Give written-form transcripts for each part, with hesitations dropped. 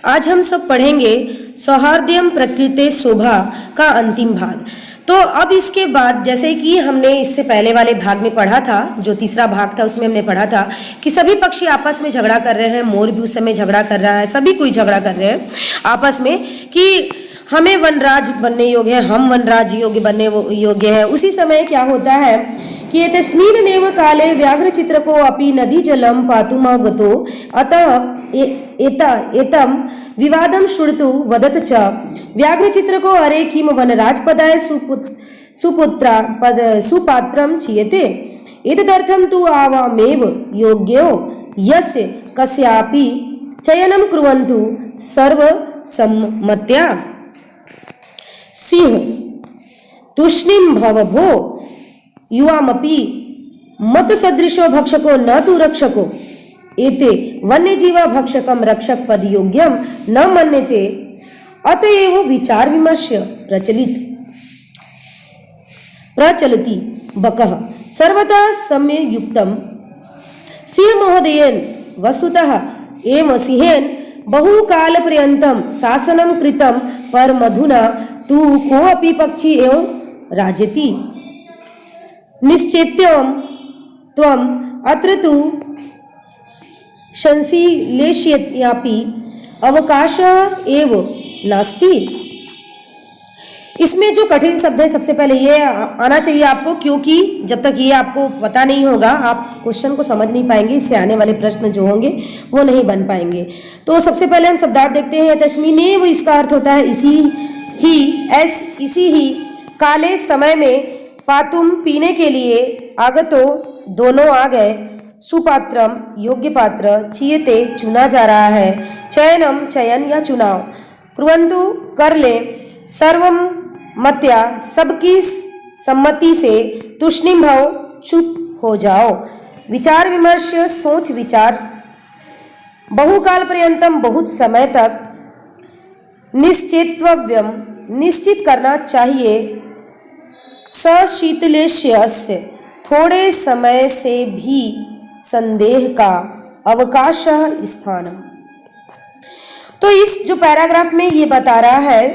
आज हम सब पढ़ेंगे सौहार्द्यम प्रकृते शोभा का अंतिम भाग। तो अब इसके बाद जैसे कि हमने इससे पहले वाले भाग में पढ़ा था, जो तीसरा भाग था उसमें हमने पढ़ा था कि सभी पक्षी आपस में झगड़ा कर रहे हैं, मोर भी उस समय झगड़ा कर रहा है, सभी कोई झगड़ा कर रहे हैं आपस में कि हमें वनराज बनने योग्य है, हम वनराज योग्य बनने योग्य है। उसी समय क्या होता है कि एतस्मिन् नेव काले व्याघ्र चित्र को अपि नदी जलम पातुमागतो अतः एतम विवादम श्रुतु वदत च व्याघ्र चित्र को अरे किम वनराज पदाय सुपात्रम चीयते एतदर्थम तु आवामेव योग्यो यस्य कस्यापि चयनं कुर्वन्तु सर्वसम्मत्या। सिंह तूष्णीं भव भो युवामपि मत सदृशो भक्षको न तु रक्षको एते वन्यजीवा भक्षकम रक्षक पद योग्यम न मन्यते अतएव विचार विमर्श प्रचलति बकः सर्वदा सम्ययुक्तम सिंह महोदयेन वस्तुतः एव सिंहेन बहुकाल पर्यन्तं शासनं कृतं पर मधुना तु कोऽपि पक्षी एव राजति निश्चेत्यं त्वम् अत्र तु संश्लेषयत्यापि अवकाशः एव नास्ति। इसमें जो कठिन शब्द है सबसे पहले ये आना चाहिए आपको, क्योंकि जब तक ये आपको पता नहीं होगा आप क्वेश्चन को समझ नहीं पाएंगे, इससे आने वाले प्रश्न जो होंगे वो नहीं बन पाएंगे। तो सबसे पहले हम शब्दार्थ देखते हैं। तस्मीनेव इसका अर्थ होता है इसी ही काले समय में पातुम पीने के लिए आगतो दोनों आ गए सुपात्रम योग्य पात्र चीयते चुना जा रहा है चयनम चयन या चुनाव कुर्वन्तु कर ले सर्वम मत्या सबकी सम्मति से तूष्णीं भव चुप हो जाओ विचार विमर्श सोच विचार बहुकाल पर्यंतम बहुत समय तक निश्चितव्यम निश्चित करना चाहिए सशीतलेश्य थोड़े समय से भी संदेह का अवकाश स्थान। तो इस जो पैराग्राफ में ये बता रहा है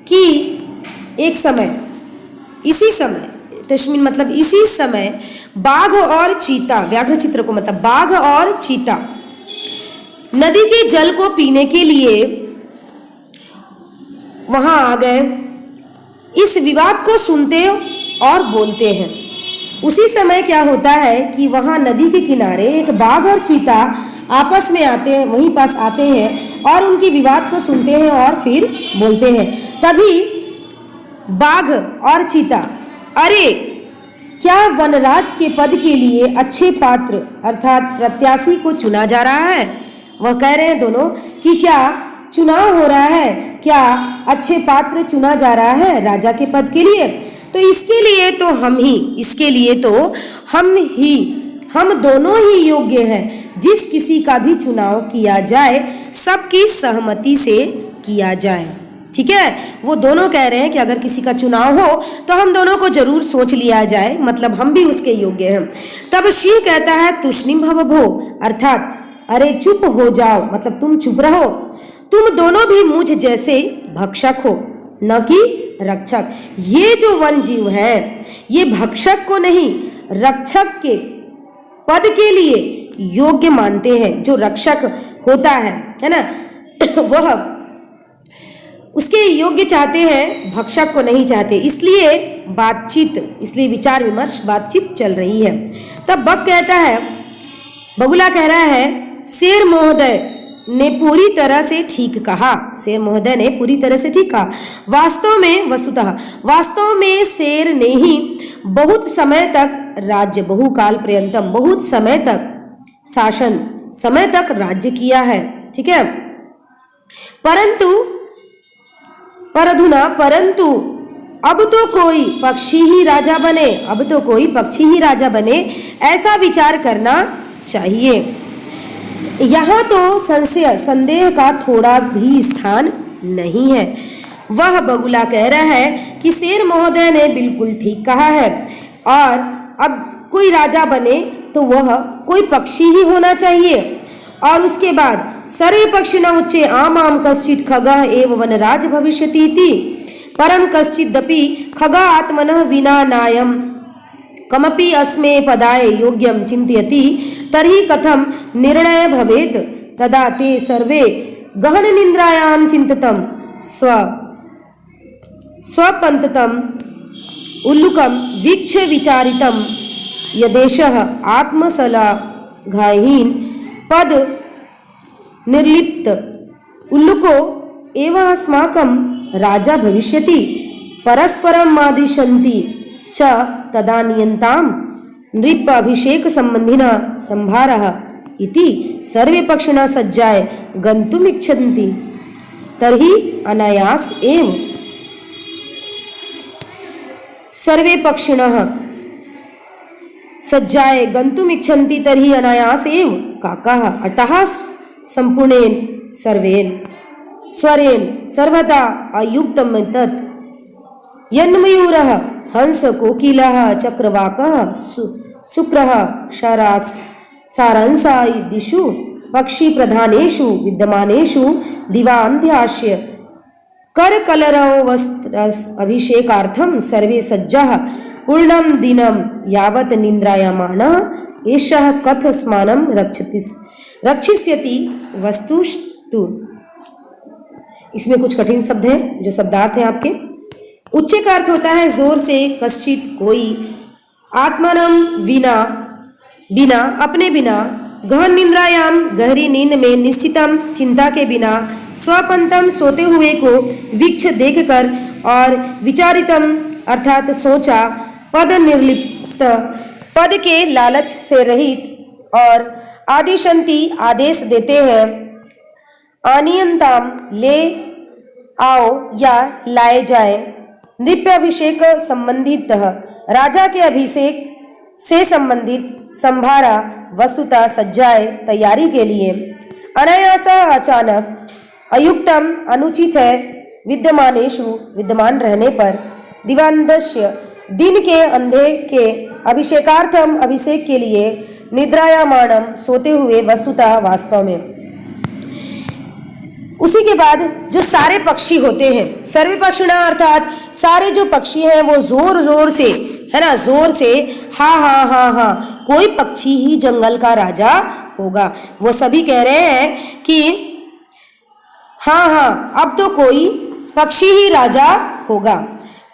कि एक समय इसी समय तस्मीन मतलब इसी समय बाघ और चीता व्याघ्र चित्र को मतलब बाघ और चीता नदी के जल को पीने के लिए वहां आ गए। इस विवाद को सुनते और बोलते हैं। उसी समय क्या होता है कि वहां नदी के किनारे एक बाघ और चीता आपस में आते हैं, वहीं पास आते हैं और उनकी विवाद को सुनते हैं और फिर बोलते हैं। तभी बाघ और चीता, अरे क्या वनराज के पद के लिए अच्छे पात्र अर्थात प्रत्याशी को चुना जा रहा है? वह कह रहे हैं दोनों कि क्या चुनाव हो रहा है, क्या अच्छे पात्र चुना जा रहा है राजा के पद के लिए? तो इसके लिए तो हम दोनों ही योग्य हैं। जिस किसी का भी चुनाव किया जाए सबकी सहमति से किया जाए। ठीक है, वो दोनों कह रहे हैं कि अगर किसी का चुनाव हो तो हम दोनों को जरूर सोच लिया जाए, मतलब हम भी उसके योग्य हैं। तब सिंह कहता है तूष्णीं भव भो अर्थात अरे चुप हो जाओ, मतलब तुम चुप रहो, तुम दोनों भी मुझ जैसे भक्षक हो न कि रक्षक। ये जो वन जीव हैं ये भक्षक को नहीं रक्षक के पद के लिए योग्य मानते हैं। जो रक्षक होता है ना वह उसके योग्य चाहते हैं, भक्षक को नहीं चाहते। इसलिए विचार विमर्श बातचीत चल रही है। तब बगुला कह रहा है शेर महोदय ने पूरी तरह से ठीक कहा। शेर महोदय ने पूरी तरह से ठीक कहा। वास्तव में शेर ने ही बहुत समय तक राज्य बहुकाल पर्यंतम बहुत समय तक शासन समय तक राज्य किया है। ठीक है, परंतु अब तो कोई पक्षी ही राजा बने ऐसा विचार करना चाहिए। यहाँ तो संदेह का थोड़ा भी स्थान नहीं है। वह बगुला कह रहा है कि शेर महोदय ने बिल्कुल ठीक कहा है और अब कोई राजा बने तो वह कोई पक्षी ही होना चाहिए। और उसके बाद सर्वे पक्षिणः उच्चे आमां कश्चित् खगः एव वनराज भविष्यति इति परं कश्चिदपि खगः आत्मनः विना नायं कमपि अस्मै पदाय योग्यं चिन्तयति तर्हि कथं निर्णयः भवेत्। तदा ते सर्वे गहननिन्द्रायां चिन्तितं स्वपन्तम् उल्लुकं वीक्ष्य विचारितं यदेषः आत्मसलाघाहीन पद निर्लिप्त उल्लुको एव अस्माकं राजा भविष्यति परस्परं मादिशन्ति च तदा नियन्तां नृप अभिषेक संबंधिनः संभारः इति सर्वे पक्षिणः सज्जाय गन्तुम् इच्छन्ति तर्हि अनायास एव सर्वे पक्षिणः सज्जाय गन्तुम् इच्छन्ति तर्हि अनायास एव काकाः अटः सम्पूर्णेन सर्वेन स्वरेण सर्वदा अयुक्तम् तत् यन्मयूरः हंस कोकिलः चक्रवाकः शुक्रः सारांसा दिशु पक्षी प्रधानेषु विद्यमानेषु दिवान्ध्यास्य करकलरव वस्त्र अभिषेकार्थं सर्वे सज्जाः पूर्णं दिनं यावत् निद्रायमाणः एषः कथस्मानं रक्षिष्यति वस्तुस्तु। इसमें कुछ कठिन शब्द हैं जो शब्दार्थ हैं आपके। उच्च का अर्थ होता है जोर से, कश्चित कोई, आत्मनम बिना अपने बिना, गहन निद्रायाम गहरी नींद में, निश्चितम चिंता के बिना, स्वपंतम सोते हुए को वीक्ष देखकर और विचारितम अर्थात सोचा, पद निर्लिप्त पद के लालच से रहित और आदिशंति आदेश देते हैं, आनियंताम ले आओ या लाए जाए, नृप्याभिषेक संबंधित राजा के अभिषेक से संबंधित संभारा वस्तुता सज्जाए तैयारी के लिए, अनायास अचानक, अयुक्तम अनुचित है, विद्यमानेषु विद्यमान रहने पर, दिवांधस्य दिन के अंधे के, अभिषेकार्थम अभिषेक के लिए, निद्रायामाणम सोते हुए, वस्तुतः वास्तव में। उसी के बाद जो सारे पक्षी होते हैं, सर्वे पक्षिणः अर्थात सारे जो पक्षी हैं वो जोर जोर से, है ना, जोर से हाँ हाँ हाँ हाँ, कोई पक्षी ही जंगल का राजा होगा। वो सभी कह रहे हैं कि हाँ हाँ अब तो कोई पक्षी ही राजा होगा,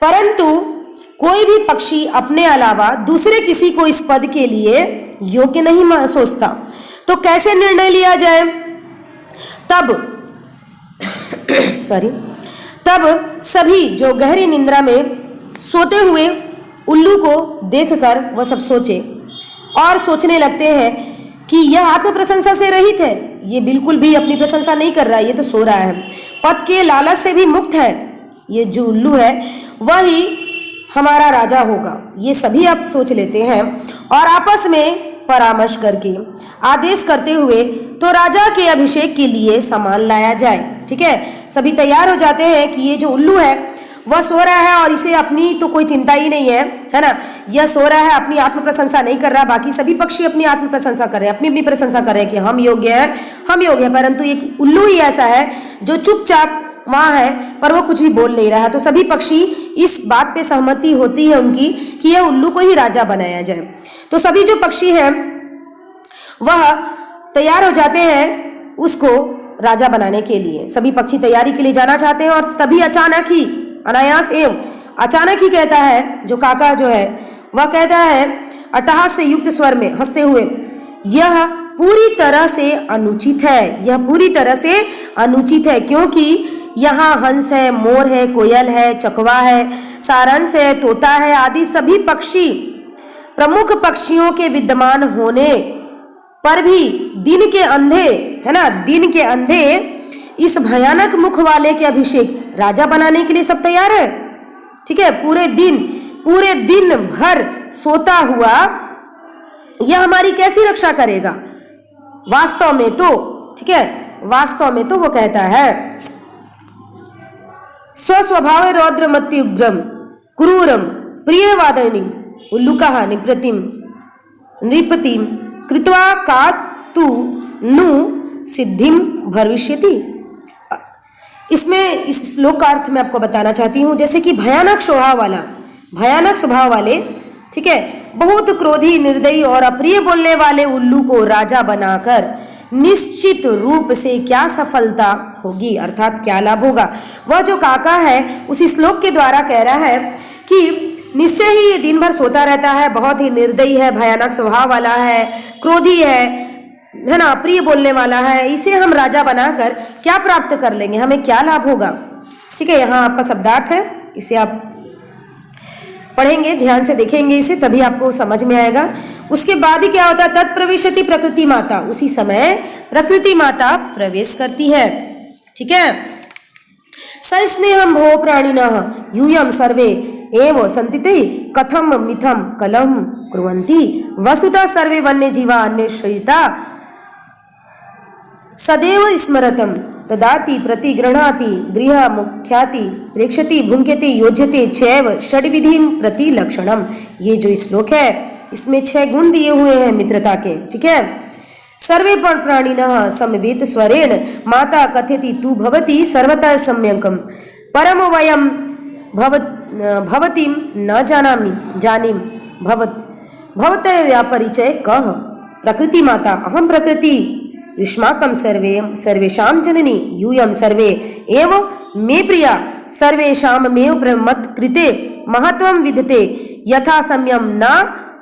परंतु कोई भी पक्षी अपने अलावा दूसरे किसी को इस पद के लिए योग्य नहीं सोचता। तो कैसे निर्णय लिया जाए? तब सभी जो गहरी निद्रा में सोते हुए उल्लू को देखकर वह सब सोचे और सोचने लगते हैं कि यह आत्म प्रशंसा से रहित है, ये बिल्कुल भी अपनी प्रशंसा नहीं कर रहा है, ये तो सो रहा है, पद के लालच से भी मुक्त है, ये जो उल्लू है वही हमारा राजा होगा। ये सभी आप सोच लेते हैं और आपस में परामर्श करके आदेश करते हुए तो राजा के अभिषेक के लिए सामान लाया जाए। ठीक है, सभी तैयार हो जाते हैं कि ये जो उल्लू है वह सो रहा है और इसे अपनी तो कोई चिंता ही नहीं है ना, यह सो रहा है, अपनी आत्म प्रशंसा नहीं कर रहा। बाकी सभी पक्षी अपनी आत्म प्रशंसा कर रहे हैं, अपनी अपनी प्रशंसा कर रहे हैं कि हम योग्य हैं, परंतु ये उल्लू ही ऐसा है जो चुपचाप वहाँ है पर वो कुछ भी बोल नहीं रहा। तो सभी पक्षी इस बात पे सहमति होती है उनकी कि यह उल्लू को ही राजा बनाया जाए। तो सभी जो पक्षी हैं वह तैयार हो जाते हैं उसको राजा बनाने के लिए। सभी पक्षी तैयारी के लिए जाना चाहते हैं और तभी अचानक ही, अनायास एवं अचानक ही कहता है जो काका जो है वह कहता है अट्टहास से युक्त स्वर में हंसते हुए, यह पूरी तरह से अनुचित है, यह पूरी तरह से अनुचित है, क्योंकि यहाँ हंस है, मोर है, कोयल है, चकवा है, सारंस है, तोता है आदि सभी पक्षी प्रमुख पक्षियों के विद्यमान होने पर भी दिन के अंधे, है ना, दिन के अंधे इस भयानक मुख वाले के अभिषेक राजा बनाने के लिए सब तैयार है। ठीक है, पूरे दिन भर सोता हुआ यह हमारी कैसी रक्षा करेगा? वास्तव में तो, ठीक है, वास्तव में तो वो कहता है स्वस्वभाव रौद्र मत्ति उग्रम क्रूरम प्रियवादिनी उल्लुकः नृपतिम कृत्वा का तु नु सिद्धिम भविष्यति। इसमें इस श्लोक का अर्थ मैं आपको बताना चाहती हूँ। जैसे कि भयानक स्वभाव वाले, ठीक है, बहुत क्रोधी, निर्दयी और अप्रिय बोलने वाले उल्लू को राजा बनाकर निश्चित रूप से क्या सफलता होगी, अर्थात क्या लाभ होगा। वह जो काका है उस श्लोक के द्वारा कह रहा है कि निश्चय ही ये दिन भर सोता रहता है, बहुत ही निर्दयी है, भयानक स्वभाव वाला है, क्रोधी है ना, अप्रिय बोलने वाला है, इसे हम राजा बनाकर क्या प्राप्त कर लेंगे, हमें क्या लाभ होगा। ठीक है, यहाँ आपका शब्दार्थ है, इसे आप पढ़ेंगे, ध्यान से देखेंगे इसे, तभी आपको समझ में आएगा। उसके बाद ही क्या होता है, तत्प्रविशति प्रकृति माता, उसी समय प्रकृति माता प्रवेश करती है। ठीक है, सस्नेहम भो प्राणिनः यूयम सर्वे एव संतिते कथम मिथम कलम कुर्वन्ति वस्तुतः सर्वे वन्य जीवा अन्वेषयिता सदैव स्मरतम तदाति प्रतिगृह्णाति गृह मुख्याति प्रेक्षति भुंक्यते योज्यते चैव षड्विधिम प्रति लक्षणम। ये जो श्लोक है इसमें 6 गुण दिए हुए हैं मित्रता के। ठीक है, सर्वे प्राणिनः समवेत स्वरेण माता कथयति तु भवति सर्वतः सम्यकम परम वयम भवतीम न जानीम भवतः व्यापरिचय कह प्रकृति माता अहम प्रकृति युष्माकं सर्वेषां जननी यूयं सर्वे एव मे प्रिया सर्वेषामेव मत् कृते महत्वं विधते यथा सम्यम न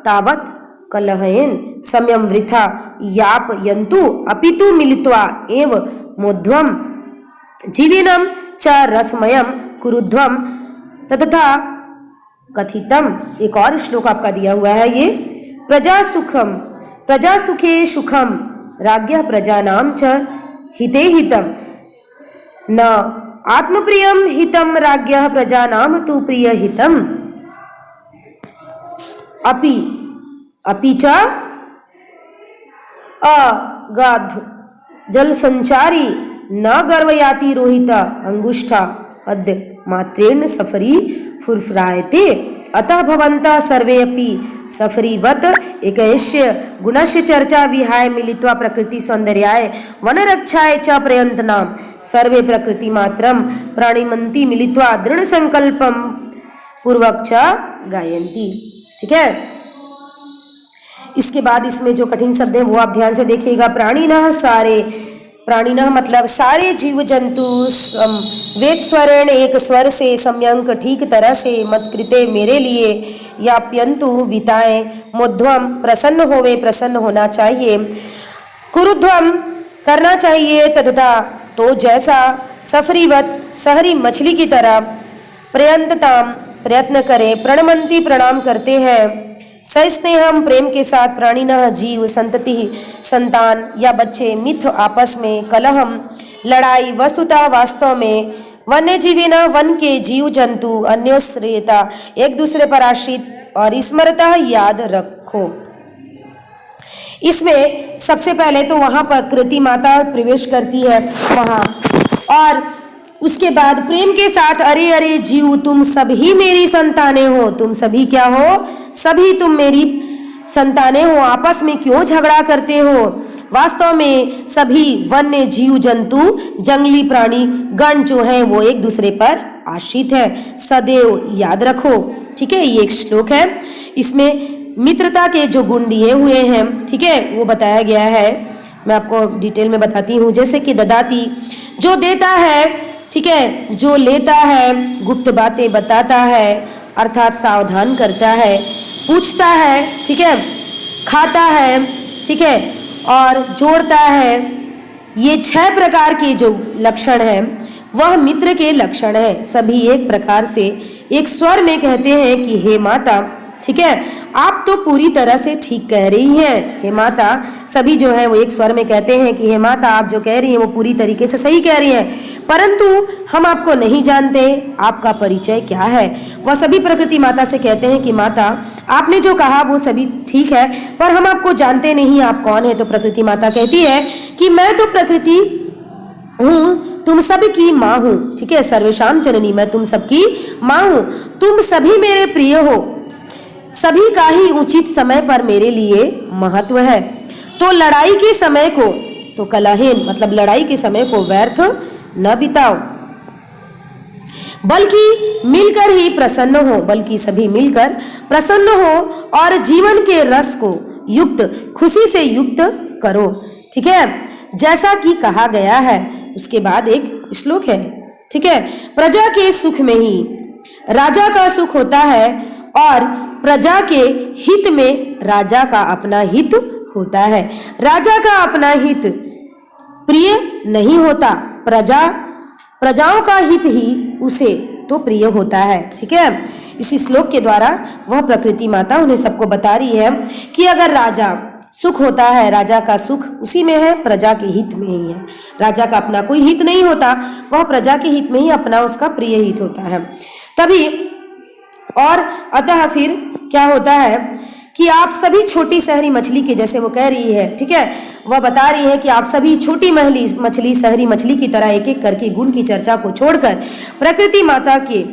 तावत् कलहयेन सम्यम वृथा यापयन्तु अपितु मिलित्वा एव मोध्वं जीविनं च रसमयं कुरुध्वं तथा कथितम। एक और श्लोक आपका दिया हुआ है, ये प्रजा सुखे सुखम राज्ञः प्रजानां च हिते हितम न आत्मप्रियम हितम राज्ञः प्रजानां तु प्रिय हितम अपि च अगाध जल संचारी न गर्वयाति रोहित अंगुष्ठा अद्य मात्रेण सफरी फुरफुरायते अतः भवन्तः सर्वे अपि सफरीवत एकैष्य गुणस्य चर्चा विहाय मिलित्वा प्रकृति सौंदर्याय वनरक्षाय च प्रयन्तनां सर्वे प्रकृति मात्रं प्राणिमन्ति मिलित्वा दृढ़ संकल्पं पूर्वक च गायन्ति। ठीक है, इसके बाद इसमें जो कठिन शब्द है वो आप ध्यान से देखिएगा। प्राणिनः मतलब सारे जीव जंतु वेद स्वरेण एक स्वर से सम्यक ठीक तरह से मत कृते मेरे लिए याप्यंतु बिताएं मोध्वम प्रसन्न होना चाहिए कुरुध्वम करना चाहिए तथा तो जैसा सफरीवत सहरी मछली की तरह प्रयत्न करें प्रणमंती प्रणाम करते हैं सस्नेहम प्रेम के साथ प्राणिनः जीव संतति संतान या बच्चे मिथ आपस में कलहम लड़ाई वस्तुतः वास्तव में वन्य जीवी न वन के जीव जंतु अन्योश्रियता एक दूसरे पर आश्रित और स्मरता याद रखो। इसमें सबसे पहले तो वहां पर कृति माता प्रवेश करती है वहां, और उसके बाद प्रेम के साथ अरे जीव तुम सभी मेरी संतानें हो, तुम सभी क्या हो, सभी तुम मेरी संतानें हो, आपस में क्यों झगड़ा करते हो। वास्तव में सभी वन्य जीव जंतु जंगली प्राणी गण जो हैं वो एक दूसरे पर आश्रित है, सदैव याद रखो। ठीक है, ये एक श्लोक है, इसमें मित्रता के जो गुण दिए हुए हैं, ठीक है, वो बताया गया है। मैं आपको डिटेल में बताती हूँ। जैसे कि ददाती जो देता है, ठीक है, जो लेता है, गुप्त बातें बताता है अर्थात सावधान करता है, पूछता है, ठीक है, खाता है, ठीक है, और जोड़ता है। ये 6 प्रकार के जो लक्षण हैं वह मित्र के लक्षण है। सभी एक प्रकार से एक स्वर में कहते हैं कि हे माता, ठीक है, आप तो पूरी तरह से ठीक कह रही हैं, हे माता। सभी जो है वो एक स्वर में कहते हैं कि हे माता, आप जो कह रही हैं वो पूरी तरीके से सही कह रही हैं, परंतु हम आपको नहीं जानते, आपका परिचय क्या है। वह सभी प्रकृति माता से कहते हैं कि माता, आपने जो कहा वो सभी ठीक है, पर हम आपको जानते नहीं, आप कौन है। तो प्रकृति माता कहती है कि मैं तो प्रकृति हूँ, तुम सबकी माँ हूँ, ठीक है, सर्वेशाम जननी, मैं तुम सबकी माँ हूँ, तुम सभी मेरे प्रिय हो, सभी का ही उचित समय पर मेरे लिए महत्व है। तो लड़ाई के समय को तो कलहेन मतलब लड़ाई के समय को व्यर्थ न बिताओ, बल्कि मिलकर ही प्रसन्न हो, बल्कि सभी मिलकर प्रसन्न हो और जीवन के रस को युक्त खुशी से युक्त करो। ठीक है, जैसा कि कहा गया है। उसके बाद एक श्लोक है। ठीक है, प्रजा के सुख में ही राजा का सुख होता है और प्रजा के हित में राजा का अपना हित होता है। राजा का अपना हित प्रिय नहीं होता, प्रजाओं का हित ही उसे तो प्रिय होता है। ठीक है, इसी श्लोक के द्वारा वह प्रकृति माता उन्हें सबको बता रही है कि अगर राजा सुख होता है, राजा का सुख उसी में है, प्रजा के हित में ही है। राजा का अपना कोई हित नहीं होता, वह प्रजा के हित में ही अपना उसका प्रिय हित होता है। तभी और अतः फिर क्या होता है कि आप सभी छोटी शहरी मछली के, जैसे वो कह रही है, ठीक है, वह बता रही है कि आप सभी छोटी मछली शहरी मछली की तरह एक एक करके गुण की चर्चा को छोड़कर प्रकृति माता के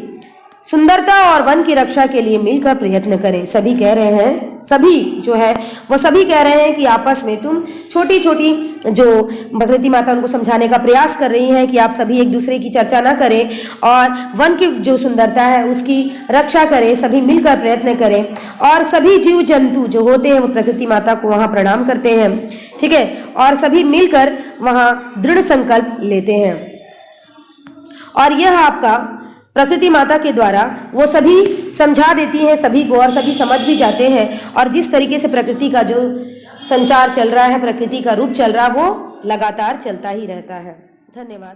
सुंदरता और वन की रक्षा के लिए मिलकर प्रयत्न करें। सभी कह रहे हैं, सभी जो है वो सभी कह रहे हैं कि आपस में तुम छोटी छोटी जो प्रकृति माता उनको समझाने का प्रयास कर रही हैं कि आप सभी एक दूसरे की चर्चा ना करें और वन की जो सुंदरता है उसकी रक्षा करें, सभी मिलकर प्रयत्न करें। और सभी जीव जंतु जो होते हैं वो प्रकृति माता को वहाँ प्रणाम करते हैं। ठीक है, और सभी मिलकर वहाँ दृढ़ संकल्प लेते हैं। और यह आपका प्रकृति माता के द्वारा वो सभी समझा देती हैं सभी को, और सभी समझ भी जाते हैं। और जिस तरीके से प्रकृति का जो संचार चल रहा है, प्रकृति का रूप चल रहा है, वो लगातार चलता ही रहता है। धन्यवाद।